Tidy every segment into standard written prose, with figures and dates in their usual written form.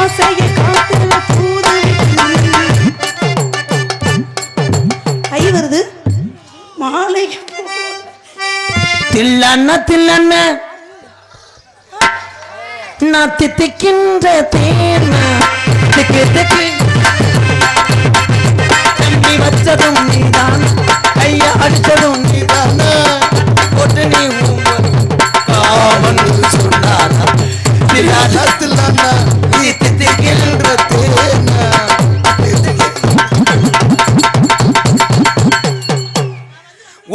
ஆசையை காத்துல தூது கை வருது மாலை தில்லண்ண தில்லண்ண நான் தித்திக்கின்ற தேன திக்கு திக்கு தண்ணி வச்சதும் நீதான் கைய அடிச்சதும் நீதான் போட்டு நீ காவன் சொன்னானா தில்லண்ண தில்லண்ண நீ தித்திக்கின்ற தேன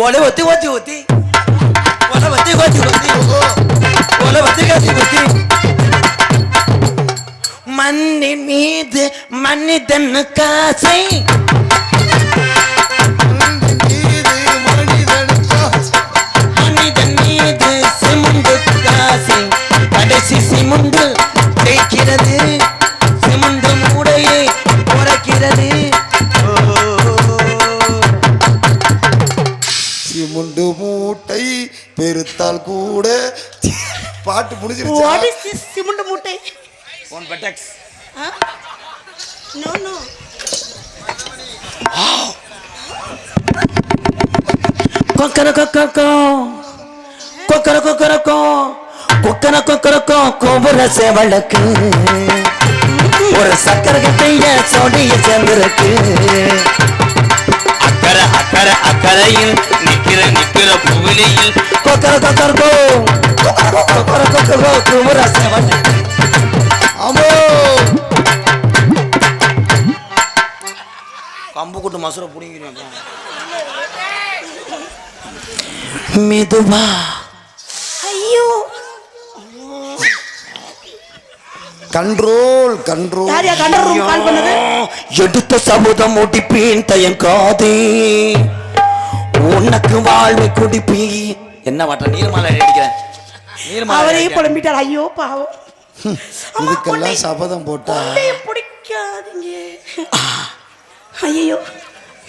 ஒளி ஒத்தி ஒத்தி ஒத்தி ஒளி ஒத்தி ஒத்தி ஒத்தி ஒளி ஒத்தி ஒத்தி ஒத்தி மண்ணின் மீது மனிதன் காசை மனிதன் மீது சிமுண்டு காசை கடைசி சிமுண்டு தேய்க்கிறது சிமுண்டு மூடையை உரைக்கிறது சிமுண்டு மூட்டை பெருத்தால் கூட பாட்டு முடிஞ்சிருச்சு. What is this சிமுண்டு மூட்டை? On Betex. Huh? No, no. Kokara kokara kokara kokara kokara kokara கோபுர சேவலுக்கு ஒரு சக்கரை கட்டைய சோடிய சேர்ந்திருக்கு அக்கறை அக்கறை அக்கறையில் நிக்கிற புவிலியில் கொக்கர கொக்கரக்கோ கொக்கர கொக்கரக்கோ கோபுர சேவலுக்கு ஆமோ கம்பு கூட்டு மசுரை புடிங்கிறேன் மெதுவா ஐயோ கண்ட்ரோல் கண்ட்ரோல் யார் யார் கண்ட்ரோல் ரூம் கால் பண்ணது எடுத்த சபதம் முடிப்பேன் தயங்காதே உனக்கு வாழ்வை குடிப்பி என்ன வாட்ட நீர்மாலை அடிக்கிறேன் அவரையே புலம்பிட்டார் ஐயோ பாவம் இதுக்கெல்லாம் சபதம் போட்டா பிடிக்காதீங்க ஐயோ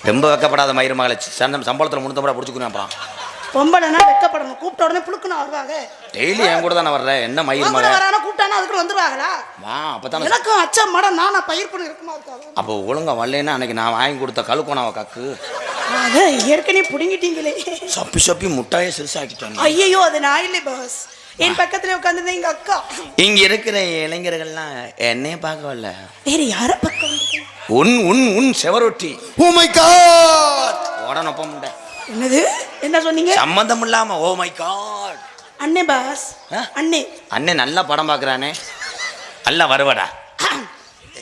ரொம்ப வெக்கப்படாத மயிர் மகளை சம்பளத்தில் முன்னூத்தம்பது பிடிச்சிக்கணும் அப்புறம் பொம்பளைனா வெக்கப்படணும் கூப்பிட்ட உடனே புழுக்கணும் வருவாங்க டெய்லி என் கூட தானே வர்றேன் என்ன மயிர் மலை வரானா கூப்பிட்டானா அதுக்கு வந்துருவாங்களா வா அப்பதான் எனக்கும் அச்சம் மடம் நான் பயிர் பண்ணி இருக்குமா இருக்காது அப்போ ஒழுங்கா வரலன்னா அன்னைக்கு நான் வாங்கி கொடுத்த கழுக்கோனாவை கக்கு அதை ஏற்கனவே புடுங்கிட்டீங்களே சப்பி சப்பி முட்டாயை சிறுசாக்கிட்டாங்க ஐயோ அது நான் இல்லை பாஸ் என் பக்கத்துல உட்காந்துருந்தேன் எங்க அக்கா இங்க இருக்கிற இளைஞர்கள்லாம் என்னைய பார்க்க வரல வேற யார பக்கம் உன் உன் உன் செவரொட்டி ஓ மை காட் உடனே ஒப்ப முண்டை என்னது என்ன சொன்னீங்க சம்பந்தம் இல்லாம ஓ மை காட் அண்ணே பாஸ் அண்ணே அண்ணே நல்லா படம் பார்க்கறானே நல்லா வருவடா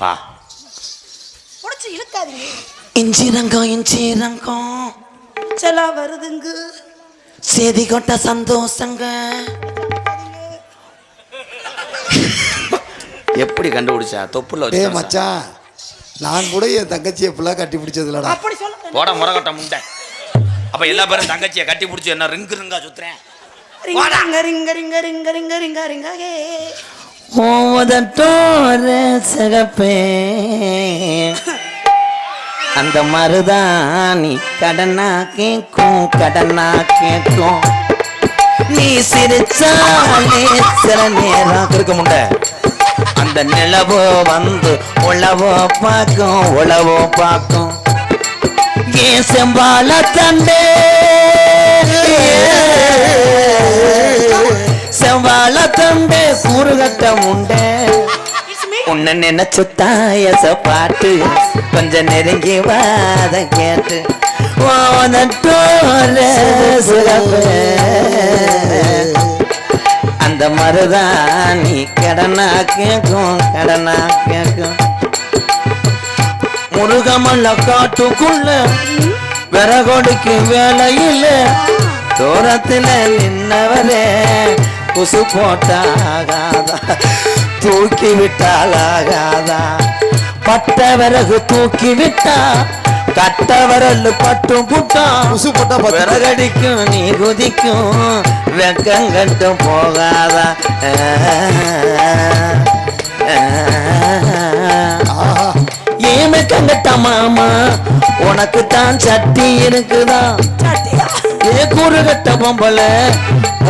வா புடிச்சு இழுக்காதீங்க இஞ்சி ரங்கம் சலா வருதுங்க சேதி கொட்ட சந்தோஷங்க எப்படி கண்டுபிடிச்சா தொப்புல ஏ மச்சான் நான் கூட என் தங்கச்சியை ஃபுல்லா கட்டி பிடிச்சதுலடா அப்படி சொல்ல போட முறகட்ட முண்டை அப்ப எல்லா பேரும் தங்கச்சியை கட்டி பிடிச்சி என்ன ரிங்கா சுத்துறேன் ரிங்க ரிங்க ரிங்க ரிங்க ரிங்க ரிங்க ரிங்க ஹே ஓவதட்டோர சகப்பே அந்த மருதாணி கடனா கேக்கும் நீ சிரிச்சாலே சில நேரம் இருக்க முண்டை அந்த நிலவோ வந்து உழவோ பார்க்கும் ஏன் செம்பால தண்டே செம்பால தண்டே கூறுகட்ட முண்டே உன்னை நினைச்சு தாயச பாட்டு கொஞ்சம் நெருங்கி வாத கேட்டு அந்த மருதாணி கடனா கேக்கும் முருகமல்ல காட்டுக்குள்ள விறகொடுக்கு வேலையில தூரத்துல நின்னவரே குசு போட்டாகாதா தூக்கி விட்டாலாகாதா பட்ட விறகு தூக்கி விட்டா கட்ட விரல் பட்டும் புட்டான் குசு போட்டா விறகடிக்கும் நீ குதிக்கும் வெக்கங்கட்டும் போகாதா ஏமே கங்கட்ட மாமா உனக்கு தான் சட்டி இருக்குதா ஏ கூறு கட்ட பொம்பல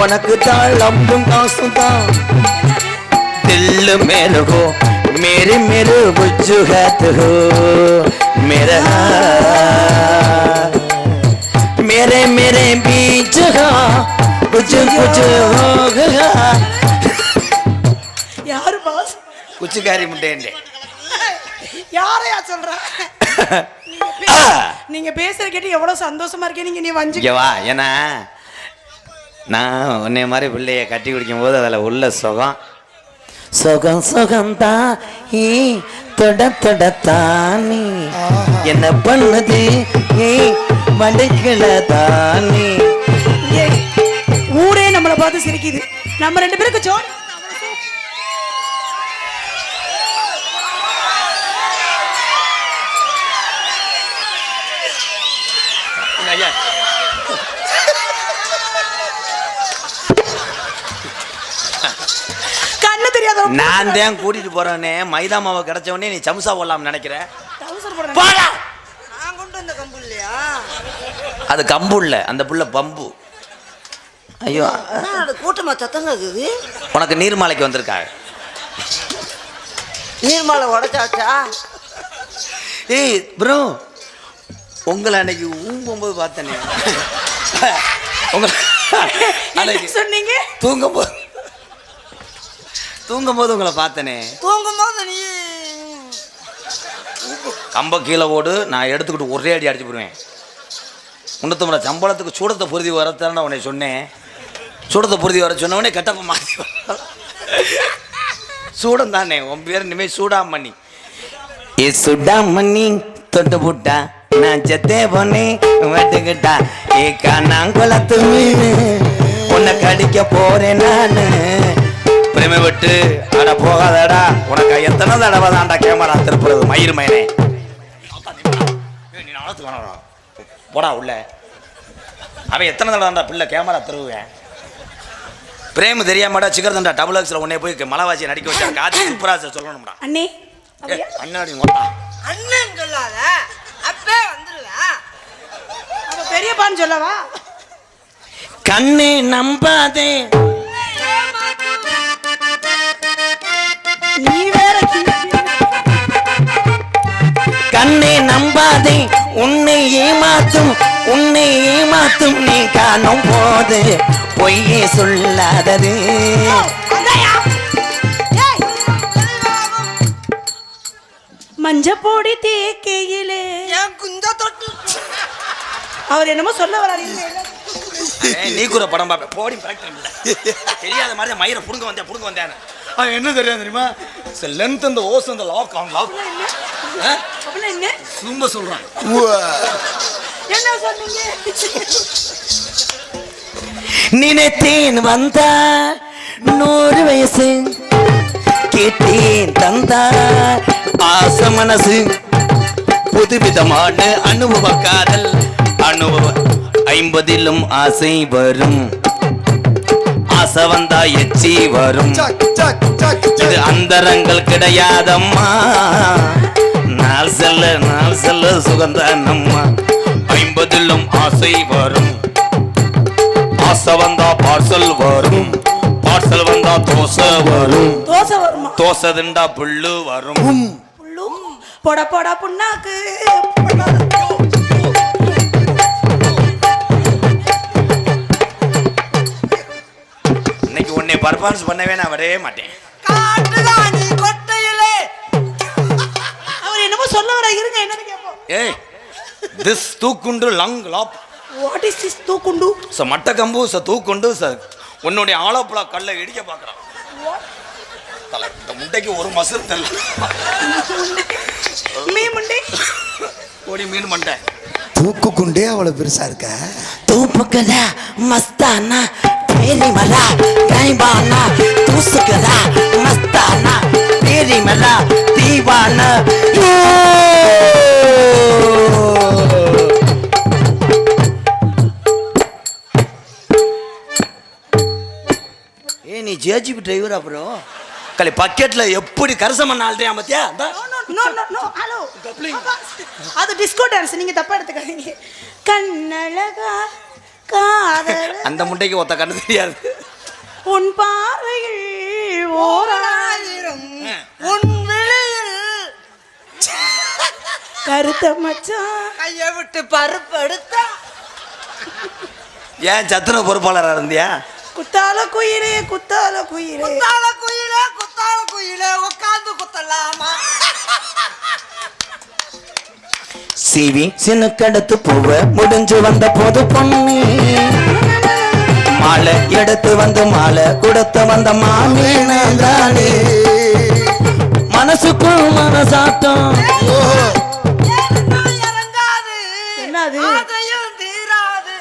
உனக்கு தான் லம்பும் காசு தான் தில்லு மேலுகோ मेरे बुज्जू हाथ हो मेरा मेरे बीच हो बुज्जू बुज्जू हो गया யாரு பாஸ்? குச்சிக்காரி முட்டையண்டே யாரையா சொல்ற? நீங்க பேசுற கேட்டு எவ்வளவு சந்தோஷமா இருக்கே. நீ வஞ்சி வா. ஏன்னா நான் உன்னை மாதிரி பிள்ளைய கட்டி குடிக்கும் போது அதில் உள்ள சுகம் சுகம்தான் தொட தானே என்ன பண்ணுது மடுக்கல தானே. ஊரே நம்மளை பார்த்து சிரிக்குது. நம்ம 2 பேருக்கு ஜோடி. கண்ணு தெரியாத நான் தான் கூட்டிட்டு போறேனே. மைதா மாவை கிடைச்ச உடனே நீ சம்சா போடலாம்னு நினைக்கிறேன். நான் கொண்டு வந்த கம்பு இல்லையா? அது கம்பு இல்ல, அந்த புள்ள பம்பு. ஐயோ கூட்டமா சத்தங்க இருக்குது. உனக்கு நீர்மாலைக்கு வந்திருக்கா? நீர்மாலை உடைச்சாச்சா? ஏய் ப்ரோ, உங்களை அன்னைக்கு ஊங்கும்போது பார்த்தனே. உங்களை சொன்னீங்க தூங்கும்போது உங்களை பார்த்தனே. தூங்கும்போது நீ கம்ப கீழே ஓடு, நான் எடுத்துக்கிட்டு ஒரே அடி அடிச்சு போடுவேன். 350 சம்பளத்துக்கு சூடத்தை பொருதி வரத்தான உன்னை சொன்னேன். சூடத்தை பொருதி வர சொன்னவனே கட்டப்ப மாற்றி சூடம் தானே உன் பேர். இனிமேல் சூடாமணி. ஏ சுடாமணி தொட்டு புட்டா நான் செத்தே பொண்ணே வெட்டுக்கிட்டா ஏ காணாங்குளத்து மீன் உன்னை கடிக்க போறேன் நான். பிரேமை விட்டு அட போகாதடா, உனக்கு எத்தனை தடவை தான்டா கேமரா திருப்புறது மயிர் மயனே. போடா உள்ள. அவன் எத்தனை தடவை தான்டா பிள்ளை கேமரா திருவுவேன். பிரேம தெரியாமடா சிக்கர் தண்டா டபுள் எக்ஸ்ல உன்னை போய் மலைவாசியை நடிக்க வச்சா காதி சூப்பராச சொல்லணும்டா. அண்ணே அண்ணாடி மொத்தா அண்ணன் சொல்லாத, அப்பே வந்துருவேன். அப்ப பெரியப்பான்னு சொல்லவா? கண்ணே நம்பாதே நீ வேற கண்ணே நம்பாதே உன்னை ஏமாத்தும் நீ காணும் போது பொய்யே சொல்லாதது. மஞ்ச பொடி தேக்கையிலே அவர் என்னமோ சொல்ல வராரு. நீ கூட படம் பார்ப்ப போடி தெரியாத மாதிரி மயிரை புடுங்க வந்தேன். என்ன தெரியாது தெரியுமா? லென்த் அந்த ஓஸ் அந்த லாக் ஆன் லாக் என்ன சும்மா சொல்றான். என்ன சொன்னீங்க? நினைத்தேன் வந்தா 100 வயசு கேட்டேன் தந்தா ஆசை மனசு புதுவிதமான அனுபவ காதல் அனுபவம் 50லும் ஆசை வரும். ஆசை வந்தா எச்சி வரும். இது அந்தரங்கள் கிடையாதம்மா. நாள் செல்ல சுகந்தானம்மா. 50லும் ஆசை வரும். ஆசை வந்தா பார்சல் வரும். பார்சல் வந்தா தோசை வரும். தோசை திண்டா புல்லு வரும். பொட பொட புண்ணாக்கு. இன்னைக்கு உன்னை பர்ஃபார்மன்ஸ் பண்ணவே நான் வரவே மாட்டேன். அவர் என்னமோ சொல்ல வர இருங்க, என்னன்னு கேப்போம். ஏய் திஸ் தூக்குண்டு லங் லாப். வாட் இஸ் திஸ் தூக்குண்டு? மட்ட கம்பு தூக்குண்டு உன்னுடைய ஆலோப்பலா கல்லை இடிக்க பார்க்குறான். இந்த முட்டைக்கு ஒரு மசல் தெரியல. மீன் மண்டை தூக்கு குண்டே அவ்வளவு பெருசா இருக்க. தூப்புக்கதா மஸ்தானா பேரி மலா கைபானா தூசுக்கதா மஸ்தானா பேரி மலா தீவானா. நீ ஜேஜிபி டிரைவர் அப்புறம் கலை பக்கெட்ல எப்படி கரசம் பண்ண ஆள்றியா மத்தியா? ஹலோ, அது டிஸ்கோ டான்ஸ், நீங்க தப்பா எடுத்துக்காதீங்க. கண்ணழகா காதல் அந்த முட்டைக்கு ஒத்த கண்ணு தெரியாது. உன் பார்வையில் 1000 உன் விழி கருத்த மச்சான் கையை விட்டு பருப்பு எடுத்தா ஏன் சத்துணவு பொறுப்பாளராக இருந்தியா? குத்தால குயிலே குத்தால குயிலே குத்தால குயிலே உட்காந்து குத்தலாமா? சிவி சினுக்கடுத்து பூவ முடிஞ்சு வந்த போது பொண்ணு மாலை எடுத்து வந்து மாலை கொடுத்து வந்த மாமீனே மனசுக்குள் மனசாட்டம் இறங்காது என்னது அதையும் தீராது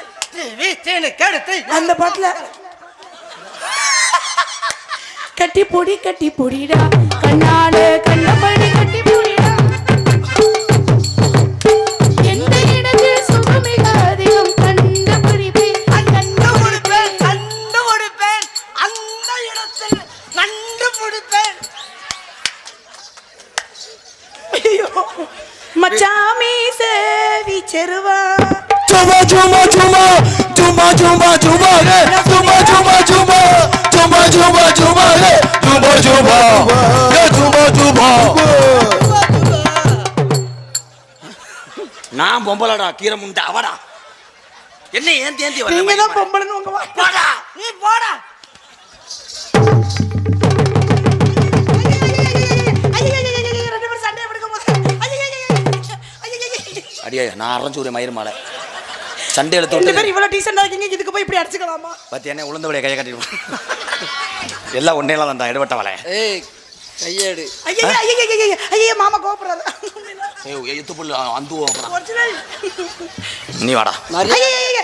கெடுத்து அந்த பாட்டுல கட்டி பொடிடா கண்ணால கண்ணபடி கட்டி பொடிடா எந்த இடத்தில் சுகமிக அதிகம் கண்டுபிடிப்பேன் கண்டுபிடிப்பேன் அந்த இடத்தில் கண்டுபிடிப்பேன். ஐயோ மச்சாமி சேவி செருவா சும்மா சும்மா சும்மா சும்மா சும்மா சும்மா சும்மா சும்மா சும்மா சும்மா சும்மா சும்மா சும்மா சும்மா சும்மா சும்மா நான் பொம்பளடா கீரை முண்டை அவடா என்ன ஏந்தி ஏந்தி நீங்க தான் பொம்பளைன்னு உங்க வாய் போடா நீ போடா. அடியா நான் அரைஞ்சூரிய மயிறு மாலை சண்டை எழுத்து ரெண்டு பேரும் விட்டு இவ்வளவு டீசெண்டா இருக்கீங்க இதுக்கு போய் இப்படி அடிச்சுக்கலாமா? பத்தி என்ன உளுந்தவடைய கையை கட்டிடுவோம் எல்லாம் ஒன்னேலாம் தான்டா எடுபட்ட வலை ஏய் கையேடு. ஐயா மாமா கோபப்படுறாரு. எத்து புல்லு அந்துவோம் ஒரிஜினல். நீ வாடா ஐயா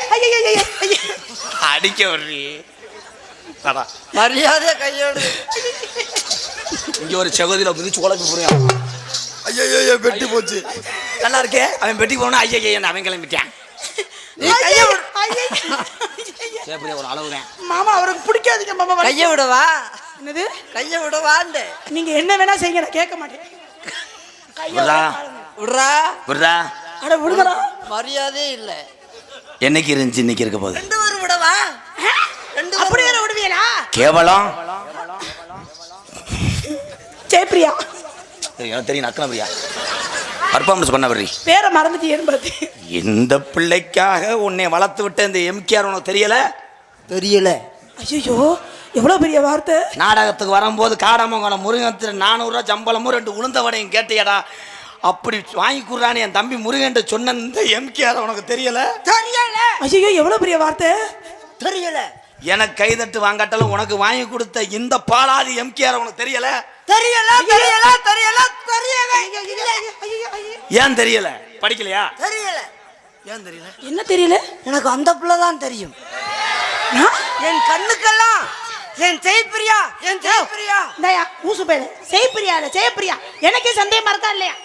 அடிக்க வர்றி வாடா மரியாதை கையேடு. இங்க ஒரு செகுதியில மிதிச்சு உழப்பி புரியும். ஐயோ வெட்டி போச்சு. நல்லா இருக்கே அவன் பெட்டி போனா ஐயா அவன் கிளம்பிட்டான். நீ கையை விடு. சேப்படியா ஒரு அளவு தான். மாமா அவருக்கு பிடிக்காதீங்க மாமா. கையை விடவா? என்னது கையை விடவான்னு நீங்க என்ன வேணா செய்யுங்க நான் கேட்க மாட்டேன். விட்றா விடுறா விட்றா அட விடுங்கடா. மரியாதையே இல்ல. என்னைக்கு இருந்துச்சு இன்னைக்கு இருக்க போகுது. ரெண்டு பேரும் விடவா? ரெண்டு அப்படியே விடுவீங்களா? கேவலம் ஜெயப்பிரியா எனக்கு தெரியும் அக்கன பிரியா பர்ஃபார்மன்ஸ் பண்ண வர்றி பேரை மறந்துட்டேன்னு பார்த்து. இந்த பிள்ளைக்காக உன்னை வளர்த்து விட்ட இந்த எம்கேஆர் உனக்கு தெரியல? தெரியல. ஐயோ எவ்வளவு பெரிய வார்த்தை. நாடகத்துக்கு வரும்போது காடமங்கலம் முருகன் 400 ரூபா சம்பளமும் 2 உளுந்த வடையும் கேட்டியடா அப்படி வாங்கி கொடுறான்னு என் தம்பி முருகன் சொன்ன இந்த எம்கேஆர் உனக்கு தெரியல? தெரியல. ஐயோ எவ்வளவு பெரிய வார்த்தை. தெரியல. எனக்கு கைதட்டு வாங்காட்டாலும் உனக்கு வாங்கி கொடுத்த இந்த பாலாதி எம்கேஆர் உனக்கு தெரியல? தெரியல தெரியல தெரியல தெரியல. ஏன் தெரியல? படிக்கலையா? தெரியல. ஏன் தெரியல? என்ன தெரியல? எனக்கு அந்த பிள்ளை தான் தெரியும். என் கண்ணுக்கெல்லாம் என் ஜெயப்பிரியா இந்தாயா ஊசு பேரு ஜெயப்பிரியா இல்ல ஜெயப்பிரியா. எனக்கே சந்தேகமா இருக்கா இல்லையா?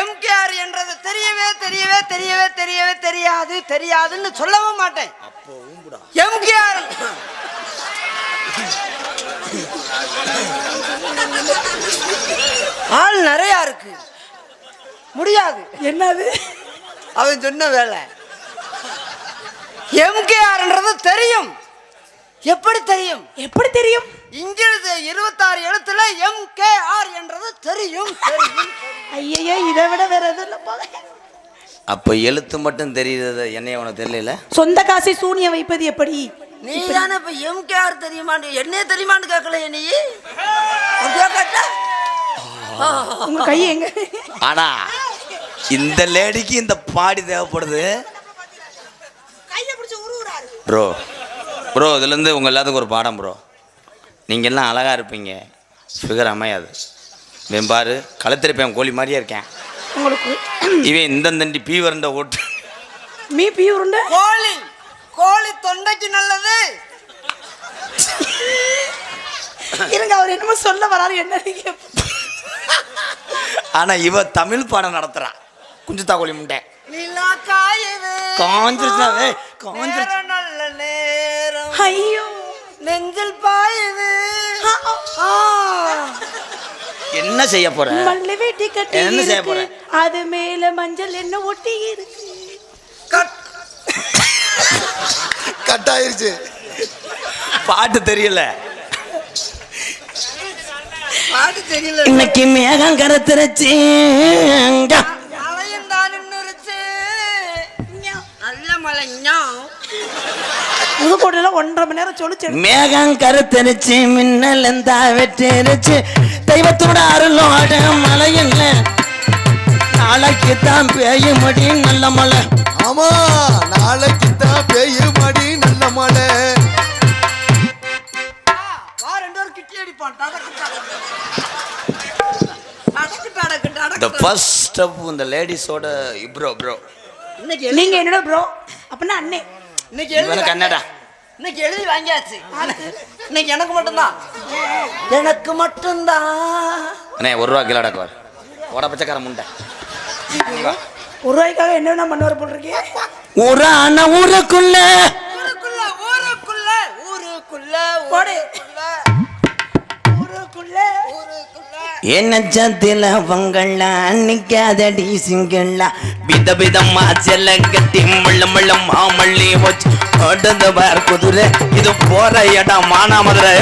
எம்கேஆர் என்றது தெரியவே தெரியவே தெரியவே தெரியவே தெரியாது தெரியாதுன்னு சொல்லவும் மாட்டேன். எம்கேஆர் ஆள் நிறைய இருக்கு. முடியாது. என்னது? அவன் சொன்ன வேலை. எம்கேஆர்ன்றது தெரியும். எப்படி தெரியும்? எப்படி தெரியும்? இங்கிருந்து 26 எழுத்துல எம்கேஆர் என்றது தெரியும். ஐயோ இதை விட வேற எதுவும் இல்ல போல. அப்ப எழுத்து மட்டும் தெரியுது என்னைய உனக்கு தெரியல? சொந்த காசை சூனியம் வைப்பது எப்படி? நீ தானே இப்ப எம்கேஆர் தெரியுமான்னு என்ன தெரியுமான்னு கேட்கலையே நீ. அப்படியே கேட்ட உங்க கை எங்க? ஆனா இந்த லேடிக்கு இந்த பாடி தேவைப்படுது. கையை பிடிச்சு உருவுறாரு. ப்ரோ இதுலேருந்து உங்கள் எல்லாத்துக்கும் ஒரு பாடம் ப்ரோ. நீங்கள் எல்லாம் அழகாக இருப்பீங்க, ஃபிகர் அமையாது. இவன் பாரு கழுத்திருப்பேன் கோழி மாதிரியே இருக்கேன். உங்களுக்கு இவன் இந்த தண்டி பீவரண்ட ஓட்டு மீ பீ உருண்டை. கோழி தொண்டைக்கு நல்லது. இருங்க அவர் என்னமோ சொல்ல வராரு. என்ன ஆனால் இவ தமிழ் பாடம் நடத்துகிறா. குஞ்சுத்தா கோழி முண்டை நிலா காயுது காஞ்சிருச்சாவே நேர நல்ல நேரம் ஐயோ நெஞ்சில் பாயுது. என்ன செய்ய போற? மல்ல வெட்டி கட்டி என்ன செய்ய போற? அது மேல மஞ்சள் என்ன ஒட்டி இருக்கு. கட் ஆயிருச்சு. பாட்டு தெரியல. பாட்டு தெரியல. இன்னைக்கு மேகம் கருத்துருச்சு. அலையுண்டா புதுக்கோட்டையில 1.5 மணி நேரம் சொல்லிச்சு. மேகம் கருத்தரிச்சு மின்னல் எந்தா வெற்றிருச்சு தெய்வத்தோட அருளோட மழை இல்ல நாளைக்கு தான் பேய மடி நல்ல மழை. ஆமா நாளைக்கு தான் பெய்யும் மடி நல்ல மழை. வா 2 பேரும் கிட்டி அடிப்பான். டடக்கு The first step இந்த லேடிஸோட ப்ரோ இன்னைக்கு நீங்க என்னோட ப்ரோ அப்படின்னா அண்ணே. இன்னைக்கு இவனுக்கு கன்னடா. இன்னைக்கு எழுதி வாங்கியாச்சு. இன்னைக்கு எனக்கு மட்டும்தான். எனக்கு மட்டும்தான். அண்ணே 1 ரூபா கிலோ அடக்குவார் ஓட பச்சைக்கார முண்டை. 1 ரூபாய்க்காக என்னென்ன பண்ணுவார் போல் இருக்கே. ஒரு ஆன ஊருக்குள்ள ஊருக்குள்ள ஊருக்குள்ள ஊருக்குள்ள போடு. ஊருக்குள்ள ஊருக்குள்ள என்ன ஜத்தில வங்கள நிக்காதடி சிங்கள வித விதமா செல்ல கட்டி முள்ள முள்ள மாமல்லி வச்சு ஓடுது பார் குதிரை இது போற இடம் மானாமதுரை.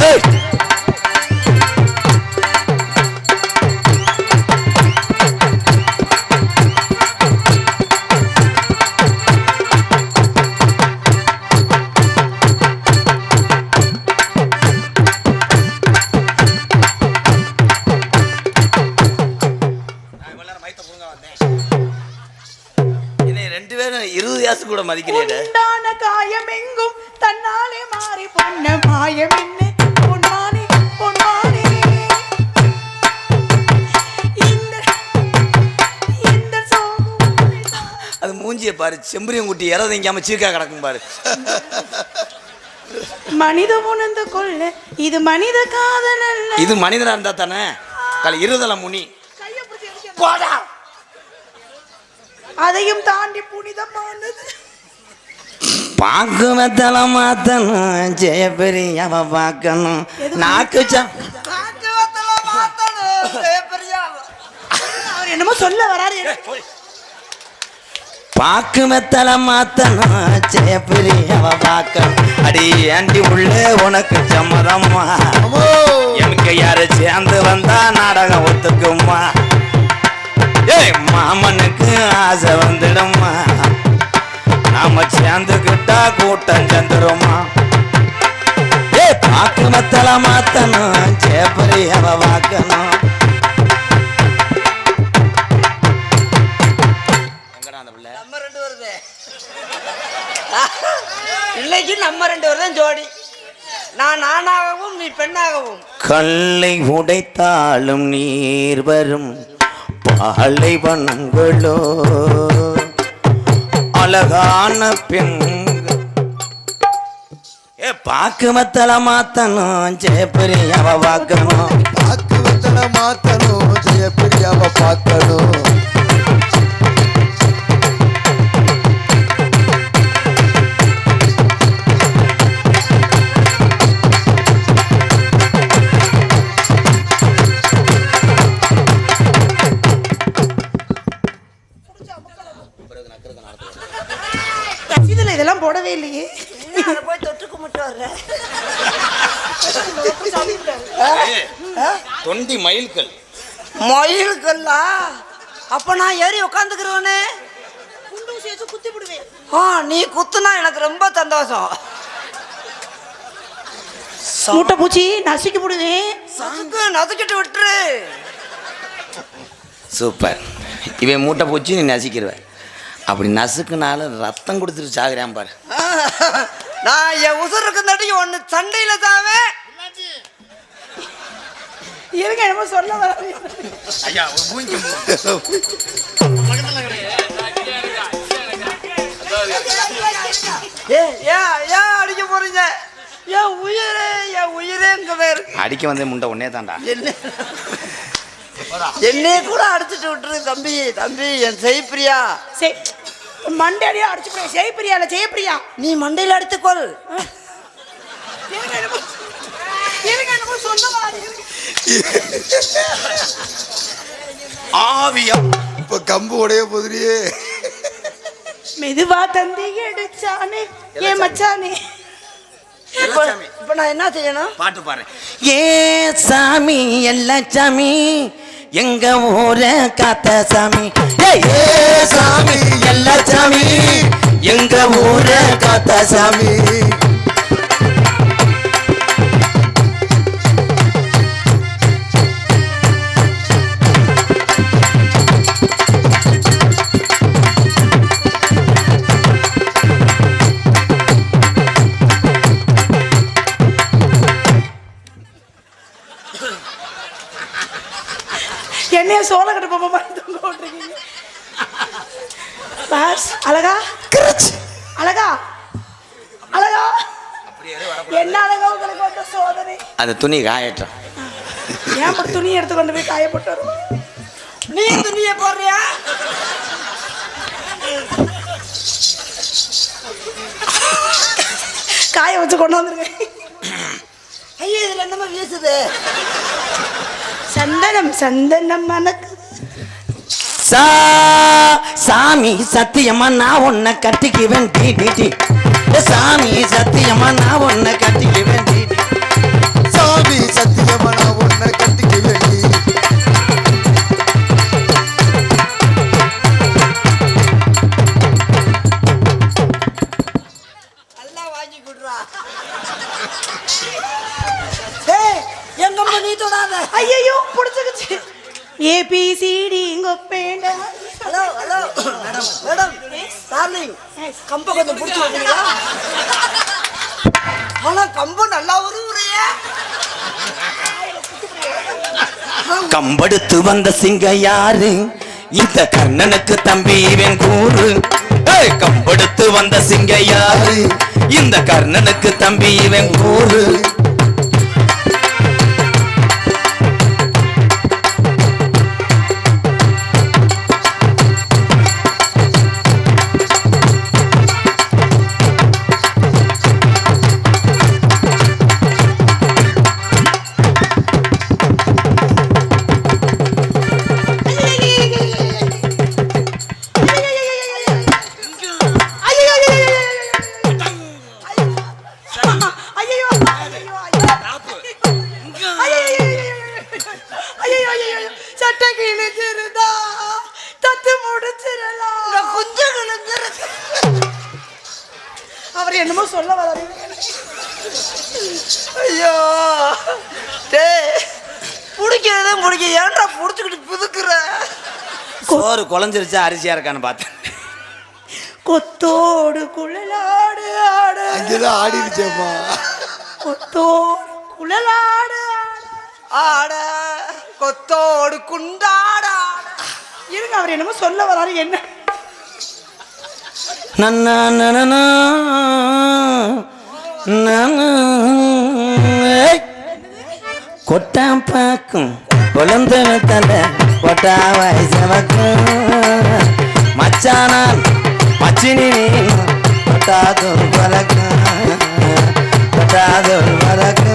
ரெண்டு பேரும் 20 காசு கூட மதிக்கிறீங்க. உண்டான காயம் எங்கும் தன்னாலே மாறி பண்ண மாயம் என்ன பொன்மானே பொன்மானே. இந்த அது மூஞ்சியை பாரு செம்பரியம் குட்டி இறதிங்காம சீக்கா கிடக்கும் பாரு. மனித உணர்ந்து கொள்ள இது மனித காதல் அல்ல. இது மனிதனா இருந்தா தானே கால இருதல முனி போடா. அதையும் தாண்டி புனிதமானது. பாக்குவத்தல மாத்தணும் ஜெயபெரியாவ பார்க்கணும் நாக்குச்சா அவர் என்னமோ சொல்ல வராரு. பாக்கு மெத்தல மாத்தணும் ஜெயபெரியாவ பார்க்கணும் அடி ஆண்டி உள்ளே உனக்கு சம்மதம்மா எனக்கு யாரு சேர்ந்து வந்தா நாடகம் ஒத்துக்குமா. ஏய் மாமனுக்கு ஆசை வந்துடுமா நாம சேர்ந்துக்கிட்டா கூட்டம் சேர்ந்துருமா. ஏ பாக்கு மத்தல மாத்தணும் சேப்பரியாவ வாக்கணும். எங்கடா அந்த பிள்ளை? நம்ம 2 வருது. இன்னைக்கு நம்ம 2 வருதான் ஜோடி. நான் ஆணாகவும் நீ பெண்ணாகவும். கல்லை உடைத்தாலும் நீர் வரும் பாலை வனங்களோ அழகான பெண். ஏ பாக்கு மத்தல மாத்தணும் ஜெயபெரியாவ பார்க்கணும். பாக்கு வத்தல மாத்தணும் ஜெயபிரியாவ பார்க்கணும். இதுல இதெல்லாம் போடவே இல்லையே. அதை போய் தொட்டு கும்பிட்டு வர்ற. தொண்டி மயில்கள் மயில்கல்லா அப்ப நான் ஏறி உட்காந்துக்கிறவனே. குத்தி விடுவேன். நீ குத்துனா எனக்கு ரொம்ப சந்தோஷம். மூட்டை பூச்சி நசுக்கி விடுவேன். நசுக்கிட்டு விட்டுரு. சூப்பர். இவன் மூட்டை பூச்சி நீ நசிக்கிடுவேன். அப்படி நசுக்குனால ரத்தம் கொடுத்துட்டு சாகுறான் பாரு. நான் என் உசுருக்கு தட்டிக்கு ஒன்று சண்டையில் தாவே. இருங்க என்னமோ சொல்ல வர. ஐயா ஒரு மூஞ்சி ஏன் அடிக்க போறீங்க? என் உயிரே இங்க வேறு. அடிக்க வந்தே முண்டை ஒன்னே தாண்டா. என்னையே கூட அடிச்சுட்டு விட்டுரு தம்பி. தம்பி என் செய்பிரியா மண்டையா அடிச்சு ஜெயபிரியா இல்ல ஜெயபிரியா. நீ மண்டையில அடித்துக்கொள். ஆவியா இப்ப கம்பு உடைய போதுரியே. மெதுவா தந்தி அடிச்சானே ஏ மச்சானே. இப்ப நான் என்ன செய்யணும்? பாட்டு பாரு. ஏ சாமி எல்லா சாமி எங்க ஊர காத்த சாமி. ஏ சாமி எல்லா சாமி எங்க ஊர காத்த சாமி. என்னைய சோளக்கட்டை பாப்பா மாதிரி தூங்க விட்டுருக்கீங்க. பாஸ் அழகா அழகா அழகா என்ன அழகா உங்களுக்கு வந்த சோதனை. அந்த துணி காயட்டும். ஏன் அப்படி துணி எடுத்து கொண்டு போய் காயப்பட்டு வரும்? நீ துணியை போடுறியா? காய வச்சு கொண்டு வந்துருக்கேன். ஐயோ இதுல என்னமா வீசுது? சந்தனம் சந்தனம் மனக்கு. சாமி சத்தியமா நான் உன்னை கட்டிக்குவேன் டி. சாமி சத்தியமா நான் உன்னை கட்டிக்குவேன் டி. சாமி சத்தியமா நான் உன்னை கட்டிக்குவேன். நல்லா வாங்கி கொடுறா. எங்கம்மா நீ தொடாத. ஐயோ புடிச்சுக்கிச்சு. ABCD ngopenda. Hello hello madam madam darling கம்ப கொஞ்சம் பிடிச்சி வந்தீங்களா? ஆனா கம்ப நல்லா உருவுறியே. கம்படுத்து வந்த சிங்க யாரு? இந்த கர்ணனுக்கு தம்பி இவன் கூறு. கம்படுத்து வந்த சிங்க யாரு? இந்த கர்ணனுக்கு தம்பி இவன் கூறு. சட்டை கிழிச்சிருந்தா தத்து முடிச்சிடலாம். கொஞ்சம் கிழங்கு. அவர் என்னமோ சொல்ல வராரு. ஐயோ டே பிடிக்கிறதே பிடிக்க ஏன்டா பிடிச்சிக்கிட்டு புதுக்குற? சோறு குழஞ்சிருச்சா அரிசியா இருக்கான்னு பார்த்தேன். கொத்தோடு குழலாடு ஆடு. அங்கேதான் ஆடிருச்சேம்மா. கொத்தோடு குழலாடு ஆட கொத்தோடு குண்டாட. இருங்க, அவர் என்னமோ சொல்ல வராரு. என்ன? கொட்டாம் பாக்கும் குழந்தை தலை கொட்டாவாய் சமக்கும் மச்சானான் மச்சினி கொட்டாதொரு வழக்கம் கொட்டாதொரு வழக்கம்.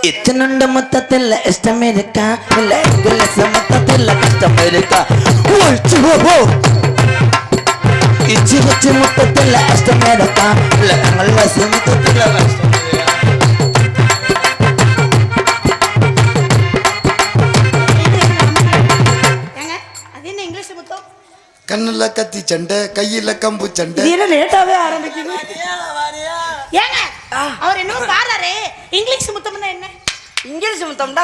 இத்தனுண்ட மொத்தத்தில் இஷ்டம் இருக்கா இல்ல இங்கிலீஷ் மொத்தத்தில் கஷ்டம் இருக்கா? இச்சி வச்சு மொத்தத்தில் இஷ்டம் இருக்கா இல்ல இங்கிலீஷ் மொத்தத்தில் கஷ்டம் இருக்கா? அது என்ன இங்கிலீஷ் மொத்தம்? கண்ணுல கத்தி சண்டை கையில கம்பு சண்டை. இது என்ன லேட்டாவே ஆரம்பிக்குது? ஏங்க அவர் என்னமோ பாராரு. இங்கிலீஷ் முத்தம்னா என்ன? இங்கிலீஷ் முத்தம்டா